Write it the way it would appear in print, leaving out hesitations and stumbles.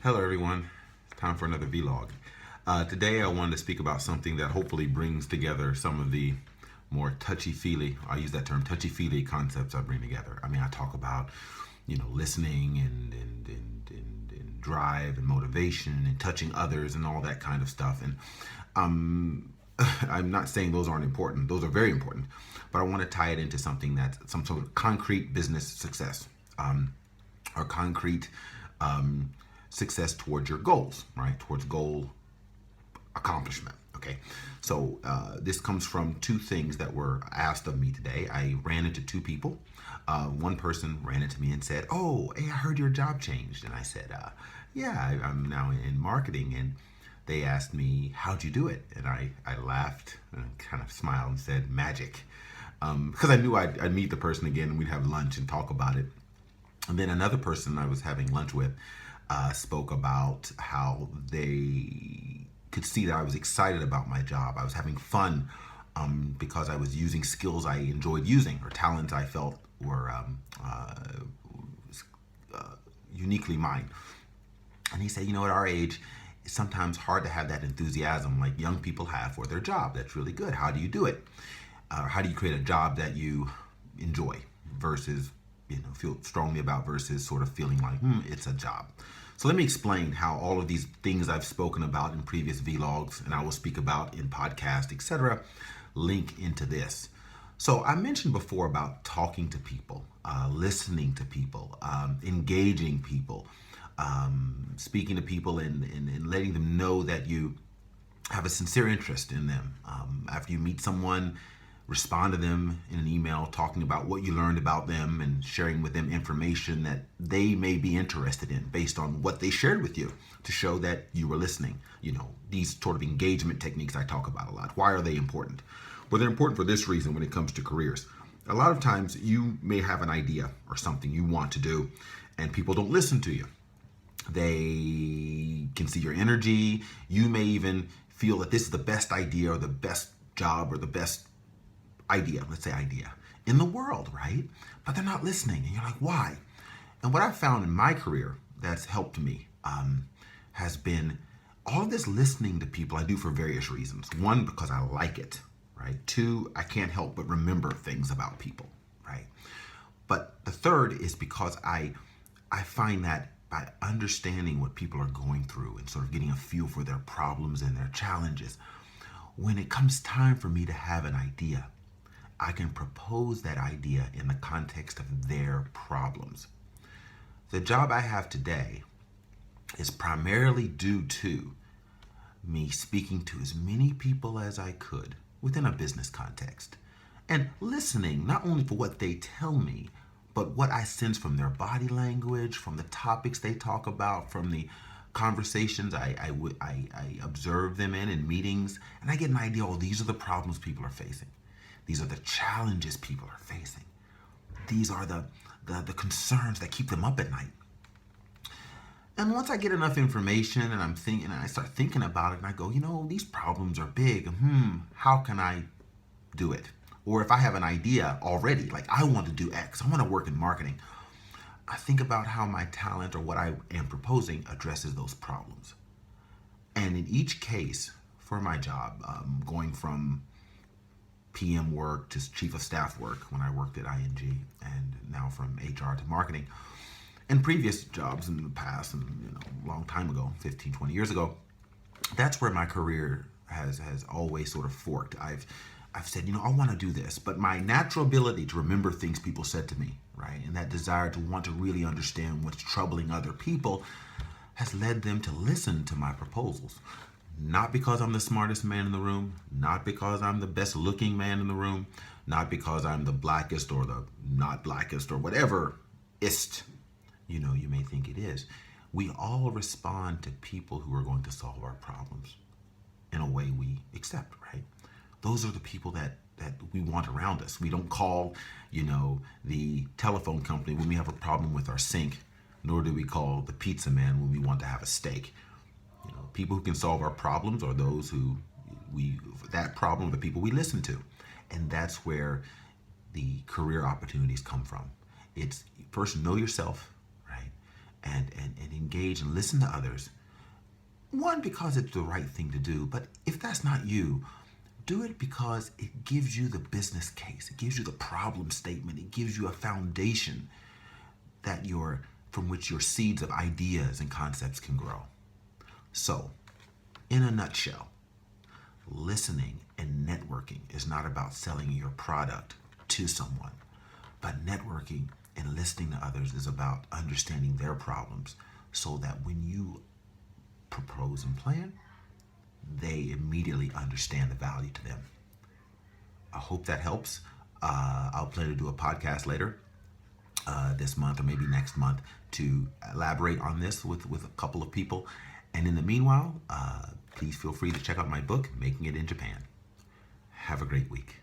Hello, everyone. It's time for another vlog. Today, I wanted to speak about something that hopefully brings together some of the more touchy-feely, I use that term, touchy-feely concepts I bring together. I mean, I talk about, listening and drive and motivation and touching others and all that kind of stuff. And I'm not saying those aren't important. Those are very important. But I want to tie it into something that's some sort of concrete business success, or concrete success towards your goals, right? Towards goal accomplishment. Okay. So this comes from two things that were asked of me today. I ran into two people. One person ran into me and said, "Oh, hey, I heard your job changed." And I said, "Yeah, I'm now in marketing." And they asked me, "How'd you do it?" And I laughed and kind of smiled and said, "Magic." Because I knew I'd meet the person again and we'd have lunch and talk about it. And then another person I was having lunch with spoke about how they could see that I was excited about my job. I was having fun because I was using skills I enjoyed using or talents I felt were uniquely mine. And he said, at our age, it's sometimes hard to have that enthusiasm like young people have for their job. That's really good. How do you do it? How do you create a job that you enjoy versus feel strongly about versus sort of feeling like it's a job. So let me explain how all of these things I've spoken about in previous vlogs and I will speak about in podcast, etc., link into this. So I mentioned before about talking to people, listening to people, engaging people, speaking to people and letting them know that you have a sincere interest in them. After you meet someone, respond to them in an email talking about what you learned about them and sharing with them information that they may be interested in based on what they shared with you to show that you were listening. These sort of engagement techniques I talk about a lot. Why are they important? Well, they're important for this reason when it comes to careers. A lot of times you may have an idea or something you want to do and people don't listen to you. They can see your energy. You may even feel that this is the best idea or the best job or the best idea, let's say idea, in the world, right? But they're not listening. And you're like, why? And what I've found in my career that's helped me has been all of this listening to people I do for various reasons. One, because I like it, right? Two, I can't help but remember things about people, right? But the third is because I find that by understanding what people are going through and sort of getting a feel for their problems and their challenges, when it comes time for me to have an idea, I can propose that idea in the context of their problems. The job I have today is primarily due to me speaking to as many people as I could within a business context and listening not only for what they tell me, but what I sense from their body language, from the topics they talk about, from the conversations I observe them in meetings, and I get an idea, oh, these are the problems people are facing. These are the challenges people are facing. These are the concerns that keep them up at night. And once I get enough information and I start thinking about it and I go, these problems are big. How can I do it? Or if I have an idea already, like I want to do X, I want to work in marketing, I think about how my talent or what I am proposing addresses those problems. And in each case, for my job, going from PM work to chief of staff work when I worked at ING, and now from HR to marketing, and previous jobs in the past, and a long time ago, 15, 20 years ago, that's where my career has always sort of forked. I've said, I want to do this, but my natural ability to remember things people said to me, right, and that desire to want to really understand what's troubling other people has led them to listen to my proposals. Not because I'm the smartest man in the room, not because I'm the best looking man in the room, not because I'm the blackest or the not blackest or whatever ist, you may think it is. We all respond to people who are going to solve our problems in a way we accept, right? Those are the people that we want around us. We don't call, the telephone company when we have a problem with our sink, nor do we call the pizza man when we want to have a steak. People who can solve our problems are those who that problem are the people we listen to. And that's where the career opportunities come from. It's first know yourself, right? and engage and listen to others. One, because it's the right thing to do, but if that's not you, do it because it gives you the business case. It gives you the problem statement. It gives you a foundation that from which your seeds of ideas and concepts can grow. So, in a nutshell, listening and networking is not about selling your product to someone, but networking and listening to others is about understanding their problems so that when you propose and plan, they immediately understand the value to them. I hope that helps. I'll plan to do a podcast later this month or maybe next month to elaborate on this with a couple of people. And in the meanwhile, please feel free to check out my book, Making It in Japan. Have a great week.